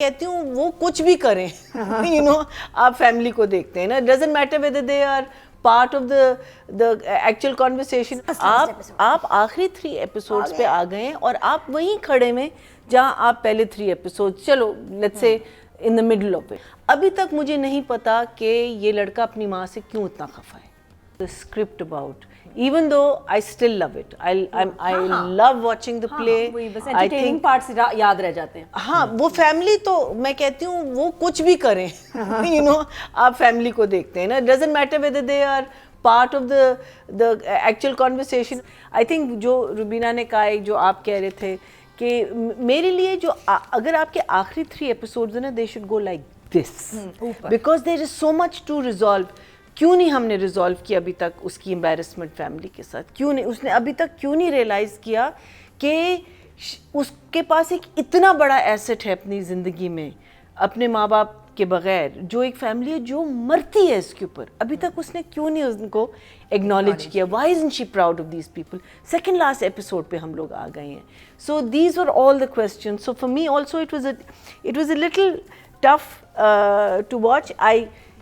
کہتی ہوں وہ کچھ بھی کریں یو نو آپ فیملی کو دیکھتے ہیں نا, doesn't matter whether they are part of the actual conversation. آپ آخری 3 ایپیسوڈز پہ آ گئے ہیں اور آپ وہیں کھڑے میں جہاں آپ پہلے 3 ایپیسوڈ, چلو let's say in the middle of it. ابھی تک مجھے نہیں پتا کہ یہ لڑکا اپنی ماں سے کیوں اتنا خفا ہے. The script about, even though I still love it, I love watching the play. بس entertaining parts یاد رہ جاتے ہیں. ہاں وہ فیملی تو میں کہتی ہوں وہ کچھ بھی کریں یو نو آپ فیملی کو دیکھتے ہیں نا, doesn't matter whether they are part of the actual conversation. I think جو روبینہ نے کہا ہے, جو آپ کہہ رہے تھے کہ میرے لیے جو اگر آپ کے آخری 3 ایپیسوڈز ہیں نا, they should go like this because there is so much to resolve. کیوں نہیں ہم نے ریزالو کیا ابھی تک اس کی امبیرسمنٹ فیملی کے ساتھ, کیوں نہیں اس نے ابھی تک کیوں نہیں ریئلائز کیا کہ اس کے پاس ایک اتنا بڑا ایسٹ ہے اپنی زندگی میں اپنے ماں باپ کے بغیر, جو ایک فیملی ہے جو مرتی ہے اس کے اوپر, ابھی تک اس نے کیوں نہیں ان کو ایکنالج کیا. Why isn't she proud of these people. Second last episode پہ ہم لوگ آ گئے ہیں. So these are all the questions. So for me also it was a little tough to watch. I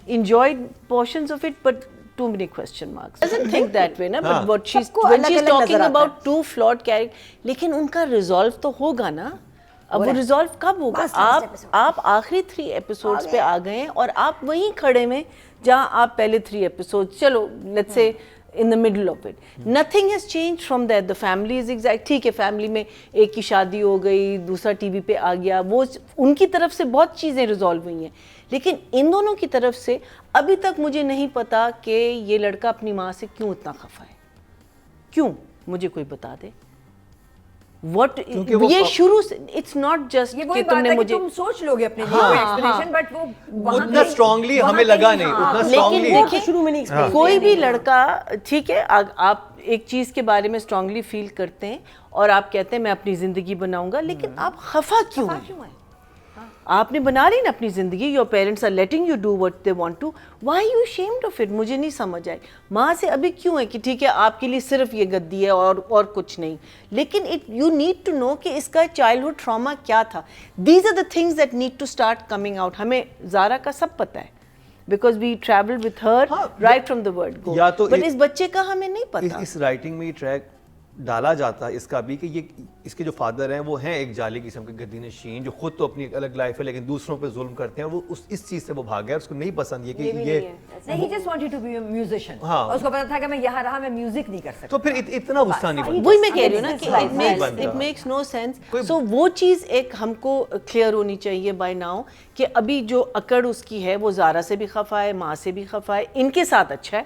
enjoyed portions of it, but too many question marks. Doesn't think that way, na? But what she's when she's talking about 2 flawed characters, لیکن ان کا resolve تو ہوگا نا. اب وہ resolve کب ہوگا؟ آپ آخری 3 ایپیسوڈز پہ آ گئے ہیں اور آپ وہیں کھڑے میں جہاں آپ پہلے 3 ایپیسوڈ, چلو let's say in the middle of it. Nothing has changed from that. The family is exact. ٹھیک ہے فیملی میں ایک کی شادی ہو گئی, دوسرا ٹی وی پہ آ گیا, وہ ان کی طرف سے بہت چیزیں ریزالو ہوئی ہیں, لیکن ان دونوں کی طرف سے ابھی تک مجھے نہیں پتا کہ یہ لڑکا اپنی ماں سے کیوں اتنا خفا ہے. کیوں مجھے کوئی بتا دے. What یہ شروع سے اٹس ناٹ جسٹ کہ تم نے مجھے تم سوچ لو گے اپنے ایکسپلینیشن, بٹ وہ اتنا اسٹرانگلی ہمیں لگا نہیں, اتنا اسٹرانگلی دیکھیں شروع میں نہیں. کوئی بھی لڑکا, ٹھیک ہے آپ ایک چیز کے بارے میں اسٹرانگلی فیل کرتے ہیں اور آپ کہتے ہیں میں اپنی زندگی بناؤں گا, لیکن آپ خفا کیوں ہیں؟ آپ نے بنا لی نا اپنی زندگی. Your parents are letting you do what they want to, why you ashamed of it. مجھے نہیں سمجھ آئی ماں سے ابھی کیوں ہے کہ ٹھیک ہے آپ کے لیے صرف یہ گدی ہے اور کچھ نہیں, لیکن یو نیڈ ٹو نو کہ اس کا چائلڈہڈ ٹراما کیا تھا. These are the things that need to start coming out. ہمیں زارا کا سب پتہ ہے because we traveled with her right from the word go, but اس بچے کا ہمیں نہیں پتا. اس رائٹنگ میں یہ ٹریک ڈالا جاتا ہے اس کا بھی کہ یہ اس کے جو فادر ہیں وہ ہیں ایک جعلی قسم کے گدی نشین, جو خود تو اپنی ایک الگ لائف ہے لیکن دوسروں پہ ظلم کرتے ہیں. وہ اس چیز سے وہ بھاگ گیا, اس کو نہیں پسند یہ کہ یہ he just wanted to be a musician. اس کو پتا تھا کہ میں یہاں رہا میں میوزک نہیں کر سکتا, تو پھر اتنا غصہ نہیں بنتا. وہی میں کہہ رہی ہوں نا کہ it makes no sense. So وہ چیز ایک ہم کو کلیئر ہونی چاہیے بائی ناؤ کہ ابھی جو اکڑ اس کی ہے وہ زارا سے بھی خفا ہے, ماں سے بھی خفا ہے, ان کے ساتھ اچھا ہے.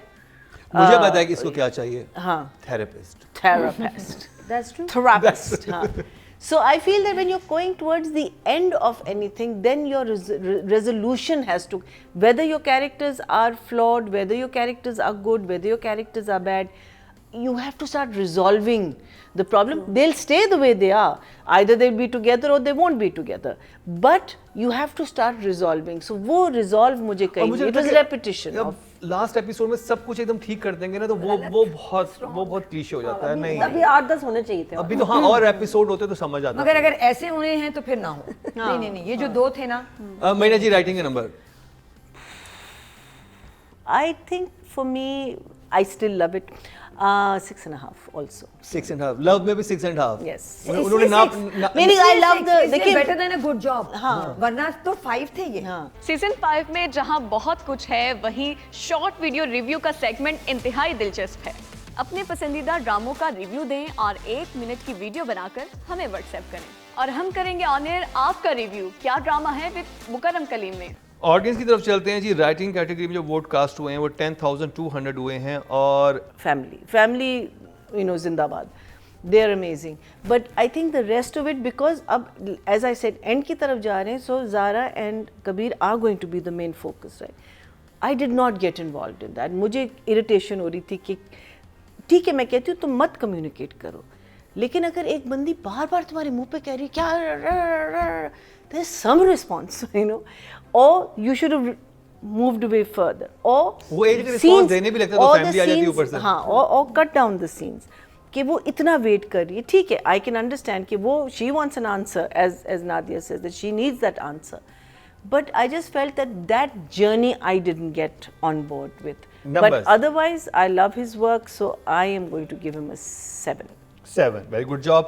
مجھے پتا ہے کہ اس کو کیا چاہیے. ہاں therapist. that's true. Therapist. So I feel that when you're going towards the end of anything, then your resolution has to, whether your characters are flawed, whether your characters are good, whether your characters are bad, you have to start resolving the problem. They'll stay the way they are. Either they'll be together or they won't be together. But you have to start resolving. So وہ resolve مجھے کہیں it was repetition of last episode میں سب کچھ ایک دم ٹھیک کر دیں گے نا تو وہ بہت کلیشے ہو جاتا ہے. نہیں ابھی 8-10 ہونے چاہیے تھے ابھی تو, ہاں اور ایپیسوڈ ہوتے تو سمجھ آتا. مگر اگر ایسے ہونے ہیں تو پھر نہ ہو. نہیں یہ جو 2 تھے نا. مینا جی رائٹنگ کا number. I think for me I still love it. 6.5 also. 6.5. Love میں بھی 6.5. Yes. انہوں نے meaning I love the better than a good job. ورنہ تو 5 تھے یہ. سیزن 5 میں جہاں بہت کچھ ہے وہیں شارٹ ویڈیو ریویو کا سیگمنٹ انتہائی دلچسپ ہے. اپنے پسندیدہ ڈراموں کا ریویو دیں اور 1 منٹ کی ویڈیو بنا کر ہمیں واٹس ایپ کریں اور ہم کریں گے آن ایئر آپ کا ریویو. کیا ڈرامہ ہے وتھ مکرم کلیم میں. آڈینس کی طرف چلتے ہیں جی. رائٹنگ کیٹیگری میں جو ووٹ کاسٹ ہوئے ہیں وہ 10,200 ہوئے ہیں, اور فیملی یو نو زندہ باد, they are amazing. But I think the rest of it because اب ایز آئی سیڈ اینڈ کی طرف جا رہے ہیں, so Zara and Kabir are going to be the main focus. Right, I did not get involved in that. مجھے irritation ہو رہی تھی کہ ٹھیک ہے میں کہتی ہوں تم مت کمیونیکیٹ کرو, لیکن اگر ایک بندی بار بار تمہارے منہ پہ کہہ رہی ہے کیا, there is some response, you know, or you should have moved away further, or وہ ایج کے response دینے بھی لگتا ہے تو فیملی آ جاتی ہے اوپر سے. ہاں, or cut down the scenes. کہ وہ اتنا ویٹ کر رہی ہے. ٹھیک ہے, آئی کین انڈرسٹینڈ کہ وہ she wants an answer as Nadia says that she needs that answer, but I just felt that journey I didn't get on board with. But otherwise, I love his work, so I am going to give him a 7. 7, very good job.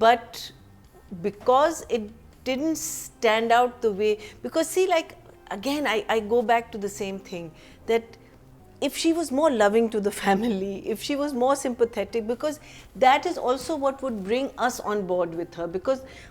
but because it didn't stand out the way, because see, like again I go back to the same thing, that if she was more loving to the family, if she was more sympathetic, because that is also what would bring us on board with her, because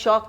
shock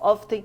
of thing.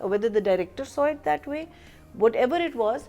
or whether the director saw it that way, whatever it was,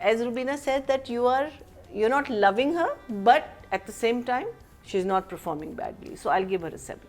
as Rubina said that you're not loving her, but at the same time she's not performing badly. So I'll give her a 7.